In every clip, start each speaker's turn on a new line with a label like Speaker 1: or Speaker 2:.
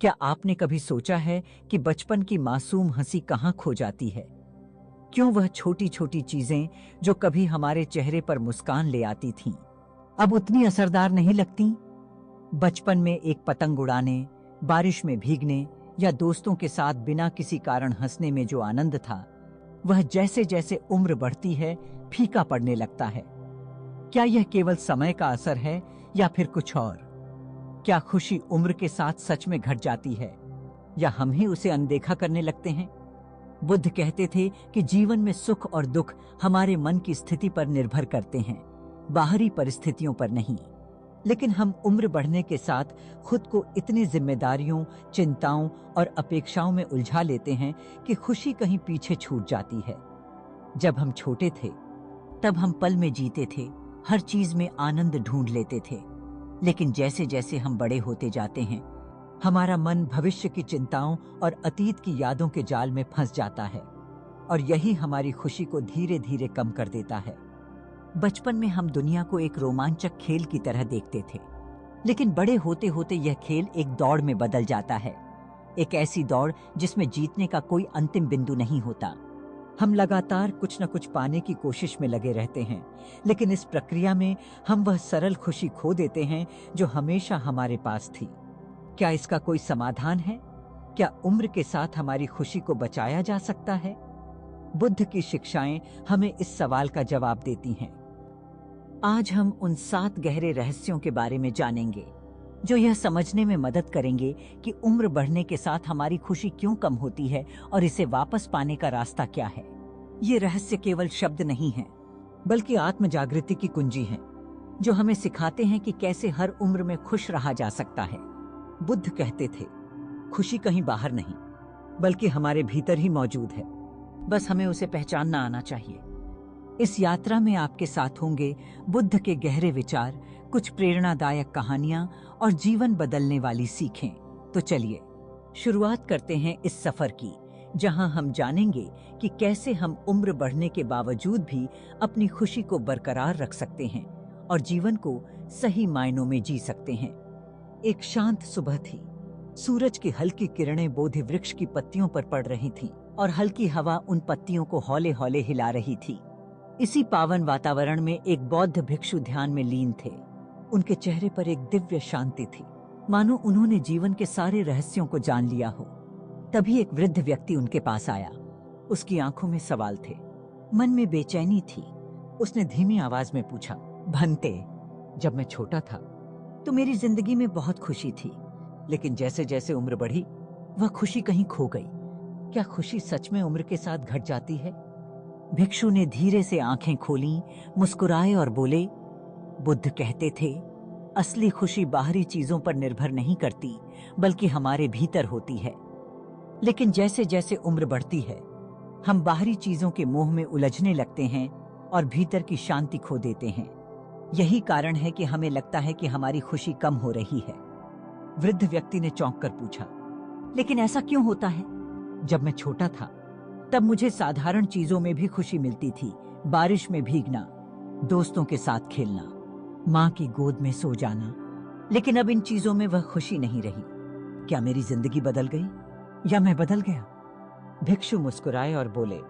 Speaker 1: क्या आपने कभी सोचा है कि बचपन की मासूम हंसी कहाँ खो जाती है? क्यों वह छोटी छोटी चीजें जो कभी हमारे चेहरे पर मुस्कान ले आती थीं, अब उतनी असरदार नहीं लगती? बचपन में एक पतंग उड़ाने, बारिश में भीगने या दोस्तों के साथ बिना किसी कारण हंसने में जो आनंद था, वह जैसे जैसे उम्र बढ़ती है फीका पड़ने लगता है। क्या यह केवल समय का असर है या फिर कुछ और? क्या खुशी उम्र के साथ सच में घट जाती है या हम ही उसे अनदेखा करने लगते हैं? बुद्ध कहते थे कि जीवन में सुख और दुख हमारे मन की स्थिति पर निर्भर करते हैं, बाहरी परिस्थितियों पर नहीं। लेकिन हम उम्र बढ़ने के साथ खुद को इतनी जिम्मेदारियों, चिंताओं और अपेक्षाओं में उलझा लेते हैं कि खुशी कहीं पीछे छूट जाती है। जब हम छोटे थे तब हम पल में जीते थे, हर चीज में आनंद ढूंढ लेते थे। लेकिन जैसे जैसे हम बड़े होते जाते हैं, हमारा मन भविष्य की चिंताओं और अतीत की यादों के जाल में फंस जाता है और यही हमारी खुशी को धीरे धीरे कम कर देता है। बचपन में हम दुनिया को एक रोमांचक खेल की तरह देखते थे, लेकिन बड़े होते होते यह खेल एक दौड़ में बदल जाता है, एक ऐसी दौड़ जिसमें जीतने का कोई अंतिम बिंदु नहीं होता। हम लगातार कुछ न कुछ पाने की कोशिश में लगे रहते हैं, लेकिन इस प्रक्रिया में हम वह सरल खुशी खो देते हैं जो हमेशा हमारे पास थी। क्या इसका कोई समाधान है? क्या उम्र के साथ हमारी खुशी को बचाया जा सकता है? बुद्ध की शिक्षाएं हमें इस सवाल का जवाब देती हैं। आज हम उन 7 गहरे रहस्यों के बारे में जानेंगे जो यह समझने में मदद करेंगे कि उम्र बढ़ने के साथ हमारी खुशी क्यों कम होती है और इसे वापस पाने का रास्ता क्या है। ये रहस्य केवल शब्द नहीं हैं, बल्कि आत्म जागृति की कुंजी हैं, जो हमें सिखाते हैं कि कैसे हर उम्र में खुश रहा जा सकता है। बुद्ध कहते थे, खुशी कहीं बाहर नहीं, बल्कि हमारे भीतर ही मौजूद है, बस हमें उसे पहचानना आना चाहिए। इस यात्रा में आपके साथ होंगे बुद्ध के गहरे विचार, कुछ प्रेरणादायक कहानियां और जीवन बदलने वाली सीखें। तो चलिए शुरुआत करते हैं इस सफर की, जहां हम जानेंगे कि कैसे हम उम्र बढ़ने के बावजूद भी अपनी खुशी को बरकरार रख सकते हैं और जीवन को सही मायनों में जी सकते हैं। एक शांत सुबह थी। सूरज की हल्की किरणें बोधि वृक्ष की पत्तियों पर पड़ रही थीं और हल्की हवा उन पत्तियों को हौले हौले हिला रही थी। इसी पावन वातावरण में एक बौद्ध भिक्षु ध्यान में लीन थे। उनके चेहरे पर एक दिव्य शांति थी, मानो उन्होंने जीवन के सारे रहस्यों को जान लिया हो। तभी एक वृद्ध व्यक्ति उनके पास आया। उसकी आंखों में सवाल थे, मन में बेचैनी थी। उसने धीमी आवाज में पूछा, भंते, जब मैं छोटा था तो मेरी जिंदगी में बहुत खुशी थी, लेकिन जैसे जैसे उम्र बढ़ी वह खुशी कहीं खो गई। क्या खुशी सच में उम्र के साथ घट जाती है? भिक्षु ने धीरे से आंखें खोलीं, मुस्कुराए और बोले, बुद्ध कहते थे, असली खुशी बाहरी चीजों पर निर्भर नहीं करती, बल्कि हमारे भीतर होती है। लेकिन जैसे जैसे उम्र बढ़ती है, हम बाहरी चीजों के मोह में उलझने लगते हैं और भीतर की शांति खो देते हैं। यही कारण है कि हमें लगता है कि हमारी खुशी कम हो रही है। वृद्ध व्यक्ति ने चौंक कर पूछा, लेकिन ऐसा क्यों होता है? जब मैं छोटा था तब मुझे साधारण चीजों में भी खुशी मिलती थी। बारिश में भीगना, दोस्तों के साथ खेलना, माँ की गोद में सो जाना। लेकिन अब इन चीजों में वह खुशी नहीं रही। क्या मेरी जिंदगी बदल गई या मैं बदल गया? भिक्षु मुस्कुराए और बोले,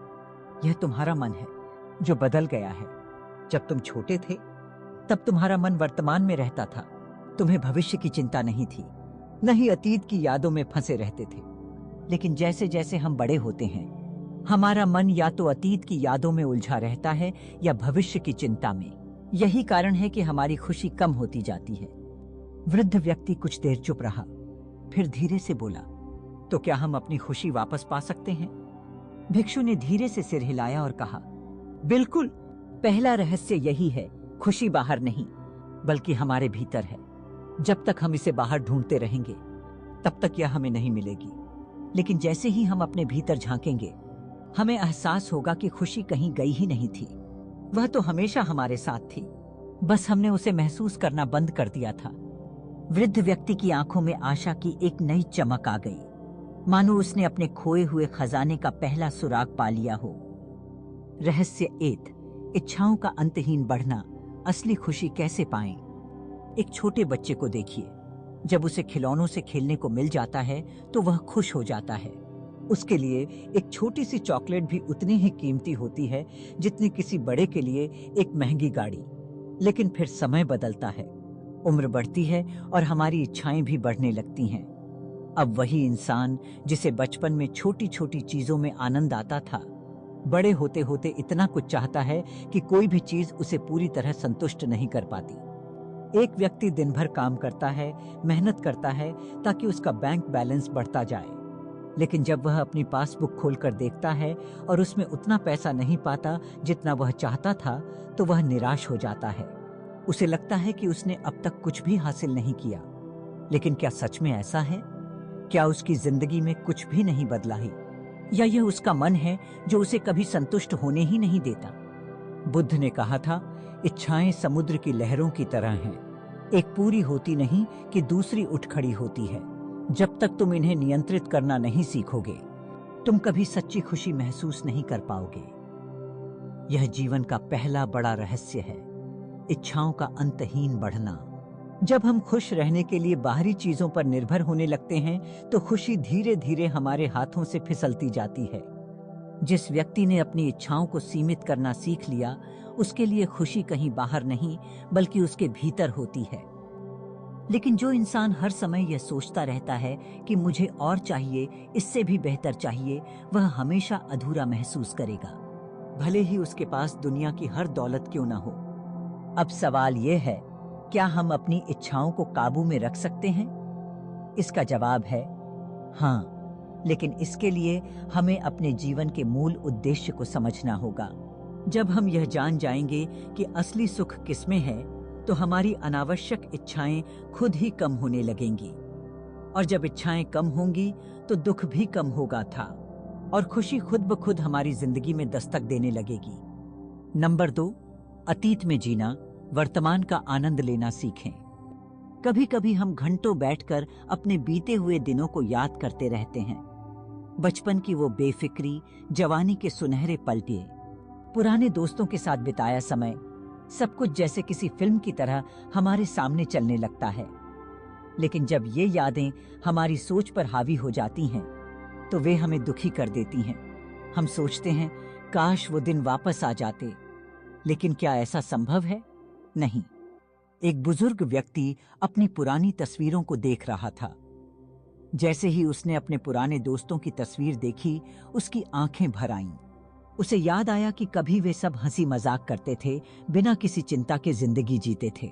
Speaker 1: यह तुम्हारा मन है जो बदल गया है। जब तुम छोटे थे तब तुम्हारा मन वर्तमान में रहता था। तुम्हें भविष्य की चिंता नहीं थी, न ही अतीत की यादों में फंसे रहते थे। लेकिन जैसे जैसे हम बड़े होते हैं, हमारा मन या तो अतीत की यादों में उलझा रहता है या भविष्य की चिंता में। यही कारण है कि हमारी खुशी कम होती जाती है। वृद्ध व्यक्ति कुछ देर चुप रहा, फिर धीरे से बोला, तो क्या हम अपनी खुशी वापस पा सकते हैं? भिक्षु ने धीरे से सिर हिलाया और कहा, बिल्कुल। पहला रहस्य यही है, खुशी बाहर नहीं, बल्कि हमारे भीतर है। जब तक हम इसे बाहर ढूंढते रहेंगे, तब तक यह हमें नहीं मिलेगी। लेकिन जैसे ही हम अपने भीतर झांकेंगे, हमें एहसास होगा कि खुशी कहीं गई ही नहीं थी। वह तो हमेशा हमारे साथ थी, बस हमने उसे महसूस करना बंद कर दिया था। वृद्ध व्यक्ति की आंखों में आशा की एक नई चमक आ गई, मानो उसने अपने खोए हुए खजाने का पहला सुराग पा लिया हो। रहस्य 1, इच्छाओं का अंतहीन बढ़ना। असली खुशी कैसे पाएं? एक छोटे बच्चे को देखिए। जब उसे खिलौनों से खेलने को मिल जाता है तो वह खुश हो जाता है। उसके लिए एक छोटी सी चॉकलेट भी उतनी ही कीमती होती है जितनी किसी बड़े के लिए एक महंगी गाड़ी। लेकिन फिर समय बदलता है, उम्र बढ़ती है और हमारी इच्छाएं भी बढ़ने लगती हैं। अब वही इंसान जिसे बचपन में छोटी छोटी चीजों में आनंद आता था, बड़े होते होते इतना कुछ चाहता है कि कोई भी चीज उसे पूरी तरह संतुष्ट नहीं कर पाती। एक व्यक्ति दिन भर काम करता है, मेहनत करता है ताकि उसका बैंक बैलेंस बढ़ता जाए, लेकिन जब वह अपनी पासबुक खोलकर देखता है और उसमें उतना पैसा नहीं पाता जितना वह चाहता था, तो वह निराश हो जाता है। उसे लगता है कि उसने अब तक कुछ भी हासिल नहीं किया। लेकिन क्या सच में ऐसा है? क्या उसकी जिंदगी में कुछ भी नहीं बदला है, या यह उसका मन है जो उसे कभी संतुष्ट होने ही नहीं देता? बुद्ध ने कहा था, इच्छाएं समुद्र की लहरों की तरह हैं, एक पूरी होती नहीं कि दूसरी उठ खड़ी होती है। जब तक तुम इन्हें नियंत्रित करना नहीं सीखोगे, तुम कभी सच्ची खुशी महसूस नहीं कर पाओगे। यह जीवन का पहला बड़ा रहस्य है, इच्छाओं का अंतहीन बढ़ना। जब हम खुश रहने के लिए बाहरी चीजों पर निर्भर होने लगते हैं, तो खुशी धीरे धीरे हमारे हाथों से फिसलती जाती है। जिस व्यक्ति ने अपनी इच्छाओं को सीमित करना सीख लिया, उसके लिए खुशी कहीं बाहर नहीं बल्कि उसके भीतर होती है। लेकिन जो इंसान हर समय यह सोचता रहता है कि मुझे और चाहिए, इससे भी बेहतर चाहिए, वह हमेशा अधूरा महसूस करेगा, भले ही उसके पास दुनिया की हर दौलत क्यों ना हो। अब सवाल यह है, क्या हम अपनी इच्छाओं को काबू में रख सकते हैं? इसका जवाब है हाँ, लेकिन इसके लिए हमें अपने जीवन के मूल उद्देश्य को समझना होगा। जब हम यह जान जाएंगे कि असली सुख किसमें है, तो हमारी अनावश्यक इच्छाएं खुद ही कम होने लगेंगी, और जब इच्छाएं कम होंगी तो दुख भी कम होगा था, और खुशी खुद ब खुद हमारी जिंदगी में दस्तक देने लगेगी। नंबर 2, अतीत में जीना, वर्तमान का आनंद लेना सीखें। कभी कभी हम घंटों बैठकर अपने बीते हुए दिनों को याद करते रहते हैं। बचपन की वो बेफिक्री, जवानी के सुनहरे पल, पुराने दोस्तों के साथ बिताया समय, सब कुछ जैसे किसी फिल्म की तरह हमारे सामने चलने लगता है। लेकिन जब ये यादें हमारी सोच पर हावी हो जाती हैं, तो वे हमें दुखी कर देती हैं। हम सोचते हैं, काश वो दिन वापस आ जाते। लेकिन क्या ऐसा संभव है? नहीं। एक बुजुर्ग व्यक्ति अपनी पुरानी तस्वीरों को देख रहा था। जैसे ही उसने अपने पुराने दोस्तों की तस्वीर देखी, उसकी आंखें भर आईं। उसे याद आया कि कभी वे सब हंसी मजाक करते थे, बिना किसी चिंता के जिंदगी जीते थे।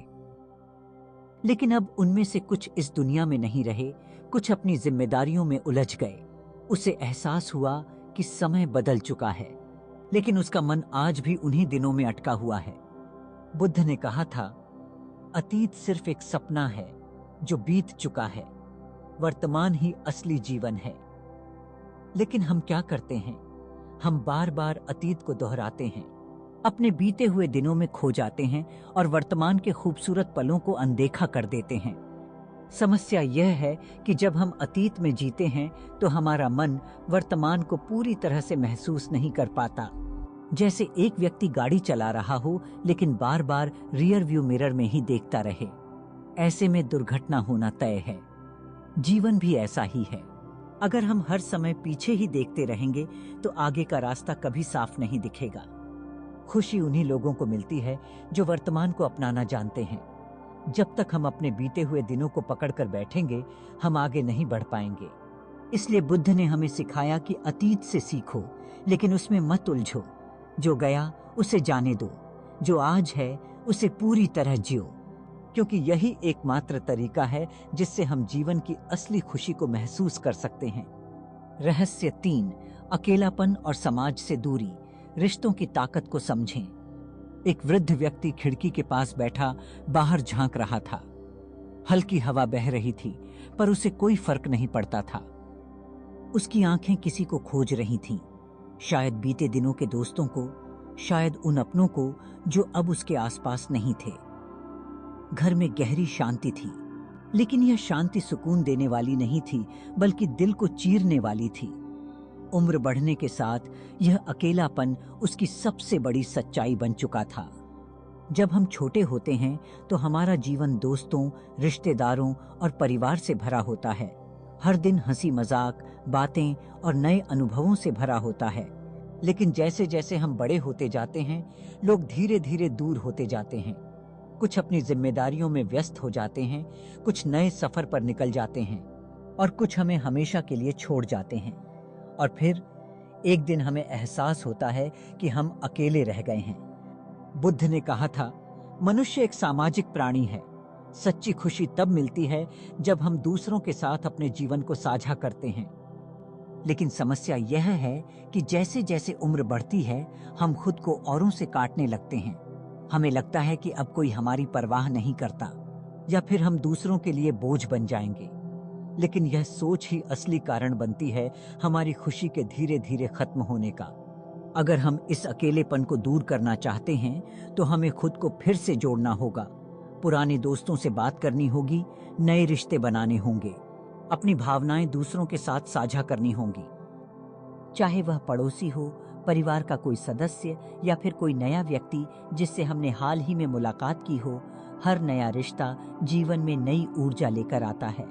Speaker 1: लेकिन अब उनमें से कुछ इस दुनिया में नहीं रहे, कुछ अपनी जिम्मेदारियों में उलझ गए। उसे एहसास हुआ कि समय बदल चुका है, लेकिन उसका मन आज भी उन्हीं दिनों में अटका हुआ है। बुद्ध ने कहा था, अतीत सिर्फ एक सपना है जो बीत चुका है, वर्तमान ही असली जीवन है। लेकिन हम क्या करते हैं? हम बार बार अतीत को दोहराते हैं, अपने बीते हुए दिनों में खो जाते हैं और वर्तमान के खूबसूरत पलों को अनदेखा कर देते हैं। समस्या यह है कि जब हम अतीत में जीते हैं, तो हमारा मन वर्तमान को पूरी तरह से महसूस नहीं कर पाता। जैसे एक व्यक्ति गाड़ी चला रहा हो, लेकिन बार बार रियर व्यू मिरर में ही देखता रहे। ऐसे में दुर्घटना होना तय है। जीवन भी ऐसा ही है। अगर हम हर समय पीछे ही देखते रहेंगे, तो आगे का रास्ता कभी साफ नहीं दिखेगा। खुशी उन्हीं लोगों को मिलती है जो वर्तमान को अपनाना जानते हैं। जब तक हम अपने बीते हुए दिनों को पकड़कर बैठेंगे, हम आगे नहीं बढ़ पाएंगे। इसलिए बुद्ध ने हमें सिखाया कि अतीत से सीखो, लेकिन उसमें मत उलझो। जो गया उसे जाने दो, जो आज है उसे पूरी तरह जियो, क्योंकि यही एकमात्र तरीका है जिससे हम जीवन की असली खुशी को महसूस कर सकते हैं। रहस्य 3, अकेलापन और समाज से दूरी, रिश्तों की ताकत को समझें। एक वृद्ध व्यक्ति खिड़की के पास बैठा बाहर झांक रहा था। हल्की हवा बह रही थी, पर उसे कोई फर्क नहीं पड़ता था। उसकी आंखें किसी को खोज रही थीं, शायद बीते दिनों के दोस्तों को, शायद उन अपनों को जो अब उसके आसपास नहीं थे। घर में गहरी शांति थी, लेकिन यह शांति सुकून देने वाली नहीं थी, बल्कि दिल को चीरने वाली थी। उम्र बढ़ने के साथ यह अकेलापन उसकी सबसे बड़ी सच्चाई बन चुका था। जब हम छोटे होते हैं तो हमारा जीवन दोस्तों, रिश्तेदारों और परिवार से भरा होता है। हर दिन हंसी मजाक, बातें और नए अनुभवों से भरा होता है। लेकिन जैसे जैसे हम बड़े होते जाते हैं, लोग धीरे धीरे दूर होते जाते हैं। कुछ अपनी जिम्मेदारियों में व्यस्त हो जाते हैं, कुछ नए सफर पर निकल जाते हैं और कुछ हमें हमेशा के लिए छोड़ जाते हैं। और फिर एक दिन हमें एहसास होता है कि हम अकेले रह गए हैं। बुद्ध ने कहा था, मनुष्य एक सामाजिक प्राणी है। सच्ची खुशी तब मिलती है जब हम दूसरों के साथ अपने जीवन को साझा करते हैं। लेकिन समस्या यह है कि जैसे जैसे उम्र बढ़ती है, हम खुद को औरों से काटने लगते हैं। हमें लगता है कि अब कोई हमारी परवाह नहीं करता, या फिर हम दूसरों के लिए बोझ बन जाएंगे। लेकिन यह सोच ही असली कारण बनती है हमारी खुशी के धीरे धीरे खत्म होने का। अगर हम इस अकेलेपन को दूर करना चाहते हैं तो हमें खुद को फिर से जोड़ना होगा। पुराने दोस्तों से बात करनी होगी, नए रिश्ते बनाने होंगे, अपनी भावनाएं दूसरों के साथ साझा करनी होंगी। चाहे वह पड़ोसी हो, परिवार का कोई सदस्य या फिर कोई नया व्यक्ति जिससे हमने हाल ही में मुलाकात की हो। हर नया रिश्ता जीवन में नई ऊर्जा लेकर आता है।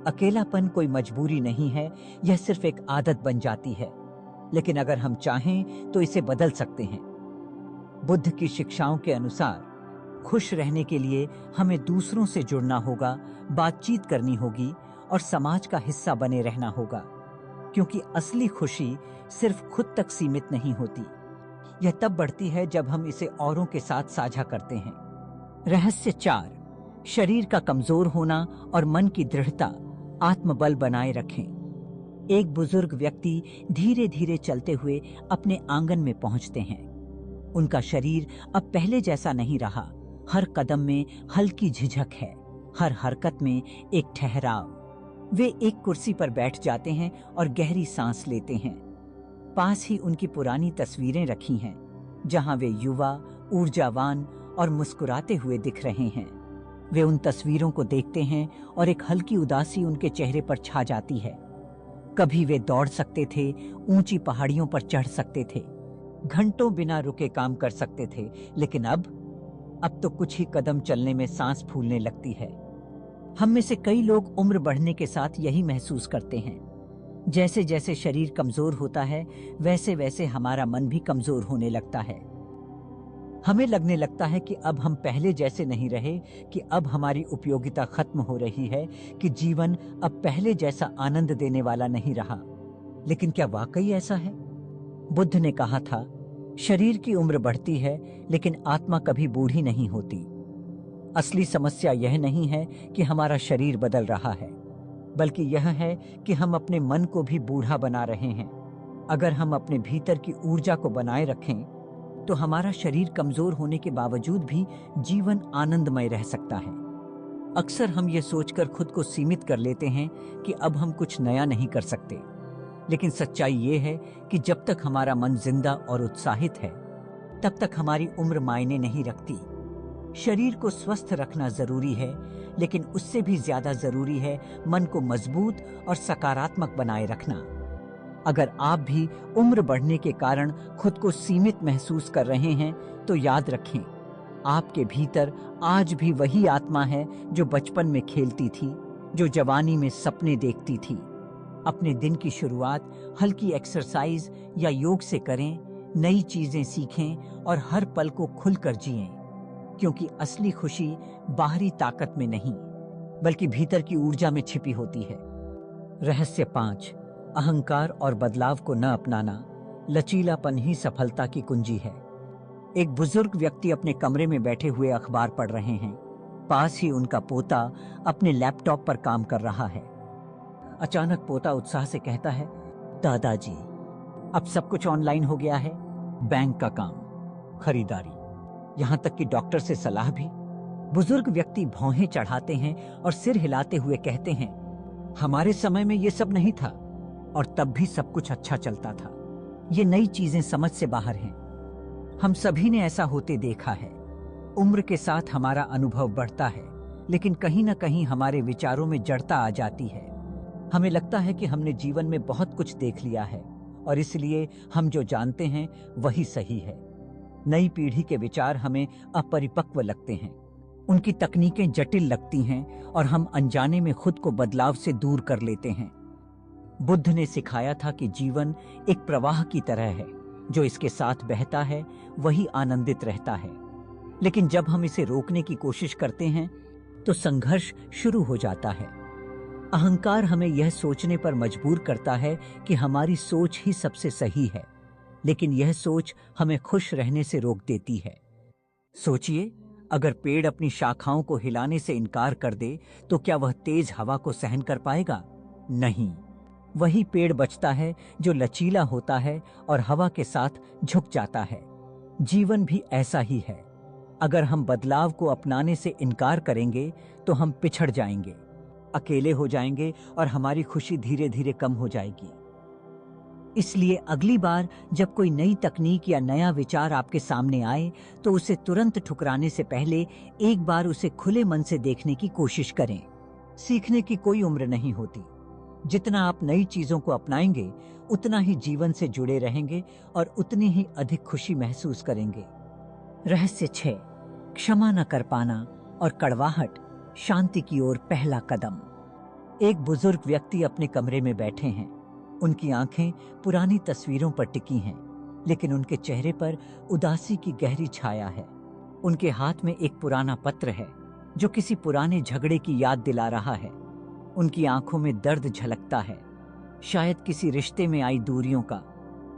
Speaker 1: अकेलापन कोई मजबूरी नहीं है, यह सिर्फ एक आदत बन जाती है। लेकिन अगर हम चाहें तो इसे बदल सकते हैं। बुद्ध की शिक्षाओं के अनुसार खुश रहने के लिए हमें दूसरों से जुड़ना होगा, बातचीत करनी होगी और समाज का हिस्सा बने रहना होगा। क्योंकि असली खुशी सिर्फ खुद तक सीमित नहीं होती, यह तब बढ़ती है जब हम इसे औरों के साथ साझा करते हैं। रहस्य 4, शरीर का कमजोर होना और मन की दृढ़ता आत्मबल बनाए रखें। एक बुजुर्ग व्यक्ति धीरे धीरे चलते हुए अपने आंगन में पहुंचते हैं। उनका शरीर अब पहले जैसा नहीं रहा। हर कदम में हल्की झिझक है, हर हरकत में एक ठहराव। वे एक कुर्सी पर बैठ जाते हैं और गहरी सांस लेते हैं। पास ही उनकी पुरानी तस्वीरें रखी हैं, जहां वे युवा, ऊर्जावान और मुस्कुराते हुए दिख रहे हैं। वे उन तस्वीरों को देखते हैं और एक हल्की उदासी उनके चेहरे पर छा जाती है। कभी वे दौड़ सकते थे, ऊंची पहाड़ियों पर चढ़ सकते थे, घंटों बिना रुके काम कर सकते थे, लेकिन अब तो कुछ ही कदम चलने में सांस फूलने लगती है। हम में से कई लोग उम्र बढ़ने के साथ यही महसूस करते हैं। जैसे जैसे शरीर कमजोर होता है, वैसे वैसे हमारा मन भी कमजोर होने लगता है। हमें लगने लगता है कि अब हम पहले जैसे नहीं रहे, कि अब हमारी उपयोगिता खत्म हो रही है, कि जीवन अब पहले जैसा आनंद देने वाला नहीं रहा। लेकिन क्या वाकई ऐसा है? बुद्ध ने कहा था, शरीर की उम्र बढ़ती है लेकिन आत्मा कभी बूढ़ी नहीं होती। असली समस्या यह नहीं है कि हमारा शरीर बदल रहा है, बल्कि यह है कि हम अपने मन को भी बूढ़ा बना रहे हैं। अगर हम अपने भीतर की ऊर्जा को बनाए रखें तो हमारा शरीर कमजोर होने के बावजूद भी जीवन आनंदमय रह सकता है। अक्सर हम ये सोचकर खुद को सीमित कर लेते हैं कि अब हम कुछ नया नहीं कर सकते। लेकिन सच्चाई ये है कि जब तक हमारा मन जिंदा और उत्साहित है, तब तक हमारी उम्र मायने नहीं रखती। शरीर को स्वस्थ रखना जरूरी है, लेकिन उससे भी ज्यादा जरूरी है मन को मजबूत और सकारात्मक बनाए रखना। अगर आप भी उम्र बढ़ने के कारण खुद को सीमित महसूस कर रहे हैं, तो याद रखें, आपके भीतर आज भी वही आत्मा है जो बचपन में खेलती थी, जो जवानी में सपने देखती थी। अपने दिन की शुरुआत हल्की एक्सरसाइज या योग से करें, नई चीजें सीखें और हर पल को खुलकर जिएं, क्योंकि असली खुशी बाहरी ताकत में नहीं, बल्कि भीतर की ऊर्जा में छिपी होती है। रहस्य 5, अहंकार और बदलाव को न अपनाना। लचीलापन ही सफलता की कुंजी है। एक बुजुर्ग व्यक्ति अपने कमरे में बैठे हुए अखबार पढ़ रहे हैं। पास ही उनका पोता अपने लैपटॉप पर काम कर रहा है। अचानक पोता उत्साह से कहता है, दादाजी, अब सब कुछ ऑनलाइन हो गया है। बैंक का काम, खरीदारी, यहां तक कि डॉक्टर से सलाह भी। बुजुर्ग व्यक्ति भौहें चढ़ाते हैं और सिर हिलाते हुए कहते हैं, हमारे समय में ये सब नहीं था और तब भी सब कुछ अच्छा चलता था। ये नई चीजें समझ से बाहर हैं। हम सभी ने ऐसा होते देखा है। उम्र के साथ हमारा अनुभव बढ़ता है, लेकिन कहीं ना कहीं हमारे विचारों में जड़ता आ जाती है। हमें लगता है कि हमने जीवन में बहुत कुछ देख लिया है और इसलिए हम जो जानते हैं वही सही है। नई पीढ़ी के विचार हमें अपरिपक्व लगते हैं, उनकी तकनीकें जटिल लगती हैं और हम अनजाने में खुद को बदलाव से दूर कर लेते हैं। बुद्ध ने सिखाया था कि जीवन एक प्रवाह की तरह है, जो इसके साथ बहता है वही आनंदित रहता है। लेकिन जब हम इसे रोकने की कोशिश करते हैं तो संघर्ष शुरू हो जाता है। अहंकार हमें यह सोचने पर मजबूर करता है कि हमारी सोच ही सबसे सही है, लेकिन यह सोच हमें खुश रहने से रोक देती है। सोचिए, अगर पेड़ अपनी शाखाओं को हिलाने से इनकार कर दे तो क्या वह तेज हवा को सहन कर पाएगा? नहीं। वही पेड़ बचता है जो लचीला होता है और हवा के साथ झुक जाता है। जीवन भी ऐसा ही है। अगर हम बदलाव को अपनाने से इनकार करेंगे तो हम पिछड़ जाएंगे, अकेले हो जाएंगे और हमारी खुशी धीरे धीरे कम हो जाएगी। इसलिए अगली बार जब कोई नई तकनीक या नया विचार आपके सामने आए तो उसे तुरंत ठुकराने से पहले एक बार उसे खुले मन से देखने की कोशिश करें। सीखने की कोई उम्र नहीं होती। जितना आप नई चीजों को अपनाएंगे उतना ही जीवन से जुड़े रहेंगे और उतनी ही अधिक खुशी महसूस करेंगे। रहस्य 6, क्षमा न कर पाना और कड़वाहट शांति की ओर पहला कदम। एक बुजुर्ग व्यक्ति अपने कमरे में बैठे हैं। उनकी आंखें पुरानी तस्वीरों पर टिकी हैं, लेकिन उनके चेहरे पर उदासी की गहरी छाया है। उनके हाथ में एक पुराना पत्र है जो किसी पुराने झगड़े की याद दिला रहा है। उनकी आंखों में दर्द झलकता है, शायद किसी रिश्ते में आई दूरियों का,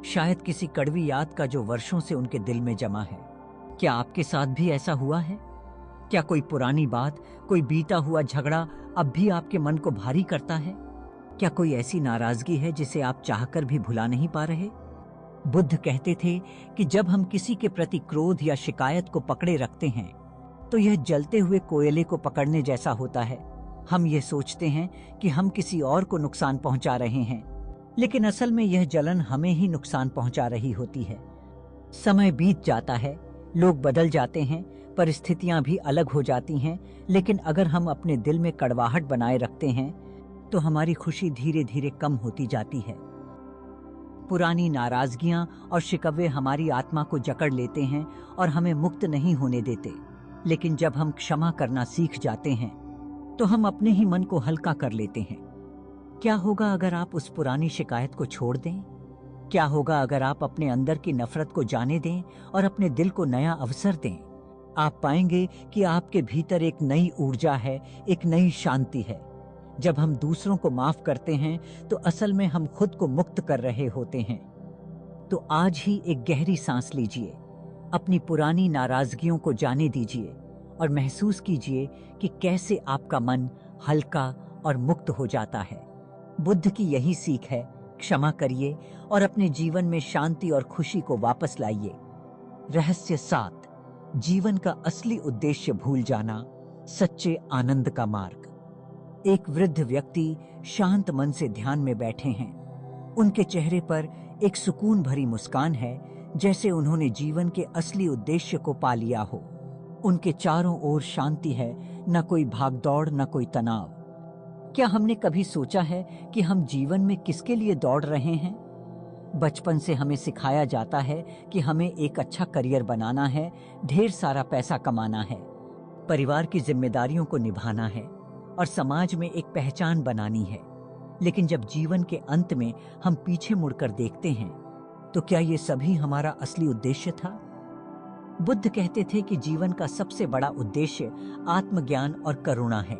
Speaker 1: शायद किसी कड़वी याद का जो वर्षों से उनके दिल में जमा है। क्या आपके साथ भी ऐसा हुआ है? क्या कोई पुरानी बात, कोई बीता हुआ झगड़ा अब भी आपके मन को भारी करता है? क्या कोई ऐसी नाराजगी है जिसे आप चाहकर भी भुला नहीं पा रहे? बुद्ध कहते थे कि जब हम किसी के प्रति क्रोध या शिकायत को पकड़े रखते हैं तो यह जलते हुए कोयले को पकड़ने जैसा होता है। हम ये सोचते हैं कि हम किसी और को नुकसान पहुंचा रहे हैं, लेकिन असल में यह जलन हमें ही नुकसान पहुंचा रही होती है। समय बीत जाता है, लोग बदल जाते हैं, परिस्थितियां भी अलग हो जाती हैं, लेकिन अगर हम अपने दिल में कड़वाहट बनाए रखते हैं तो हमारी खुशी धीरे धीरे कम होती जाती है। पुरानी नाराजगियां और शिकवे हमारी आत्मा को जकड़ लेते हैं और हमें मुक्त नहीं होने देते। लेकिन जब हम क्षमा करना सीख जाते हैं तो हम अपने ही मन को हल्का कर लेते हैं। क्या होगा अगर आप उस पुरानी शिकायत को छोड़ दें? क्या होगा अगर आप अपने अंदर की नफरत को जाने दें और अपने दिल को नया अवसर दें? आप पाएंगे कि आपके भीतर एक नई ऊर्जा है, एक नई शांति है। जब हम दूसरों को माफ करते हैं तो असल में हम खुद को मुक्त कर रहे होते हैं। तो आज ही एक गहरी सांस लीजिए, अपनी पुरानी नाराजगियों को जाने दीजिए और महसूस कीजिए कि कैसे आपका मन हल्का और मुक्त हो जाता है। बुद्ध की यही सीख है, क्षमा करिए और अपने जीवन में शांति और खुशी को वापस लाइए। रहस्य 7, जीवन का असली उद्देश्य भूल जाना, सच्चे आनंद का मार्ग। एक वृद्ध व्यक्ति शांत मन से ध्यान में बैठे हैं। उनके चेहरे पर एक सुकून भरी मुस्कान है, जैसे उन्होंने जीवन के असली उद्देश्य को पा लिया हो। उनके चारों ओर शांति है, न कोई भागदौड़, न कोई तनाव। क्या हमने कभी सोचा है कि हम जीवन में किसके लिए दौड़ रहे हैं? बचपन से हमें सिखाया जाता है कि हमें एक अच्छा करियर बनाना है, ढेर सारा पैसा कमाना है, परिवार की जिम्मेदारियों को निभाना है और समाज में एक पहचान बनानी है। लेकिन जब जीवन के अंत में हम पीछे मुड़कर देखते हैं तो क्या ये सभी हमारा असली उद्देश्य था? बुद्ध कहते थे कि जीवन का सबसे बड़ा उद्देश्य आत्मज्ञान और करुणा है।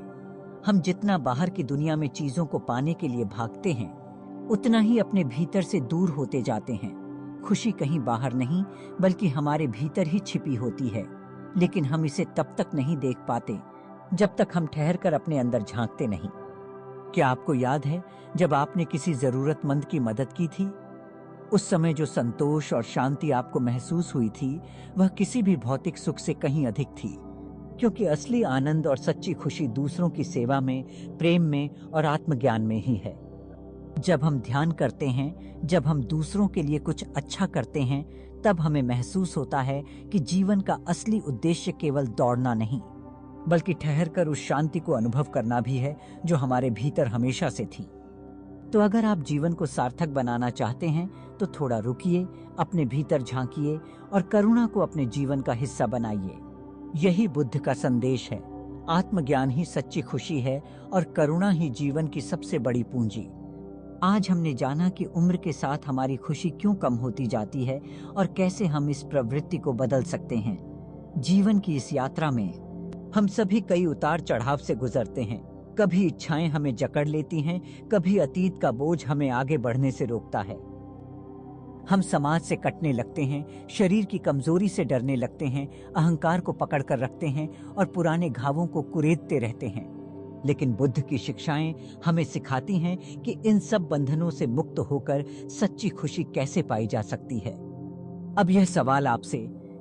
Speaker 1: हम जितना बाहर की दुनिया में चीजों को पाने के लिए भागते हैं, उतना ही अपने भीतर से दूर होते जाते हैं। खुशी कहीं बाहर नहीं, बल्कि हमारे भीतर ही छिपी होती है, लेकिन हम इसे तब तक नहीं देख पाते जब तक हम ठहरकर अपने अंदर झांकते नहीं। क्या आपको याद है जब आपने किसी जरूरतमंद की मदद की थी? उस समय जो संतोष और शांति आपको महसूस हुई थी, वह किसी भी भौतिक सुख से कहीं अधिक थी, क्योंकि असली आनंद और सच्ची खुशी दूसरों की सेवा में, प्रेम में और आत्मज्ञान में ही है। जब हम ध्यान करते हैं, जब हम दूसरों के लिए कुछ अच्छा करते हैं, तब हमें महसूस होता है कि जीवन का असली उद्देश्य केवल दौड़ना नहीं, बल्कि ठहरकर उस शांति को अनुभव करना भी है जो हमारे भीतर हमेशा से थी। तो अगर आप जीवन को सार्थक बनाना चाहते हैं तो थोड़ा रुकिए, अपने भीतर झांकिए और करुणा को अपने जीवन का हिस्सा बनाइए। यही बुद्ध का संदेश है। आत्मज्ञान ही सच्ची खुशी है और करुणा ही जीवन की सबसे बड़ी पूंजी। आज हमने जाना कि उम्र के साथ हमारी खुशी क्यों कम होती जाती है और कैसे हम इस प्रवृत्ति को बदल सकते हैं। जीवन की इस यात्रा में हम सभी कई उतार चढ़ाव से गुजरते हैं। कभी इच्छाएं हमें जकड़ लेती हैं, कभी अतीत का बोझ हमें आगे बढ़ने से रोकता है। हम समाज से कटने लगते हैं, शरीर की कमजोरी से डरने लगते हैं, अहंकार को पकड़ कर रखते हैं और पुराने घावों को कुरेदते रहते हैं। लेकिन बुद्ध की शिक्षाएं हमें सिखाती हैं कि इन सब बंधनों से मुक्त होकर सच्ची खुशी कैसे पाई जा सकती है। अब यह सवाल आपसे,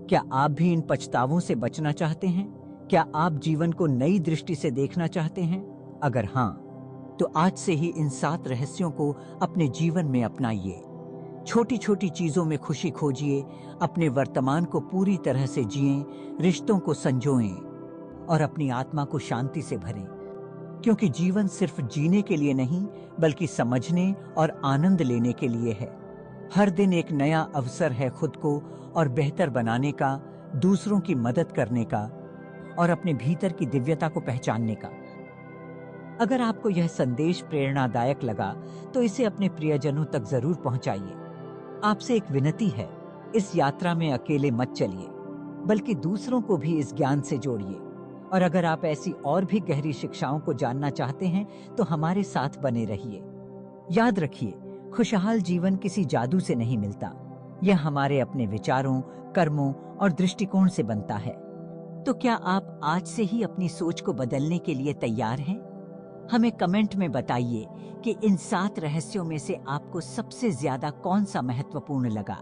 Speaker 1: क्या आप भी इन पछतावों से बचना चाहते हैं? क्या आप जीवन को नई दृष्टि से देखना चाहते हैं? अगर हाँ, तो आज से ही इन 7 रहस्यों को अपने जीवन में अपनाइए। छोटी छोटी चीजों में खुशी खोजिए, अपने वर्तमान को पूरी तरह से जिएं, रिश्तों को संजोएं और अपनी आत्मा को शांति से भरें। क्योंकि जीवन सिर्फ जीने के लिए नहीं, बल्कि समझने और आनंद लेने के लिए है। हर दिन एक नया अवसर है खुद को और बेहतर बनाने का, दूसरों की मदद करने का और अपने भीतर की दिव्यता को पहचानने का। अगर आपको यह संदेश प्रेरणादायक लगा तो इसे अपने प्रियजनों तक जरूर पहुंचाइए। आपसे एक विनती है, इस यात्रा में अकेले मत चलिए, बल्कि दूसरों को भी इस ज्ञान से जोड़िए। और अगर आप ऐसी और भी गहरी शिक्षाओं को जानना चाहते हैं तो हमारे साथ बने रहिए। याद रखिए, खुशहाल जीवन किसी जादू से नहीं मिलता, यह हमारे अपने विचारों, कर्मों और दृष्टिकोण से बनता है। तो क्या आप आज से ही अपनी सोच को बदलने के लिए तैयार हैं? हमें कमेंट में बताइए कि इन 7 रहस्यों में से आपको सबसे ज्यादा कौन सा महत्वपूर्ण लगा।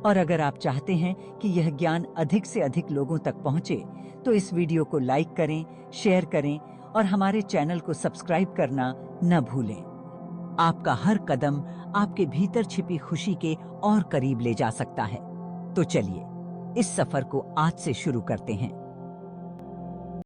Speaker 1: और अगर आप चाहते हैं कि यह ज्ञान अधिक से अधिक लोगों तक पहुंचे, तो इस वीडियो को लाइक करें, शेयर करें और हमारे चैनल को सब्सक्राइब करना न भूलें। आपका हर कदम आपके भीतर छिपी खुशी के और करीब ले जा सकता है। तो चलिए, इस सफर को आज से शुरू करते हैं।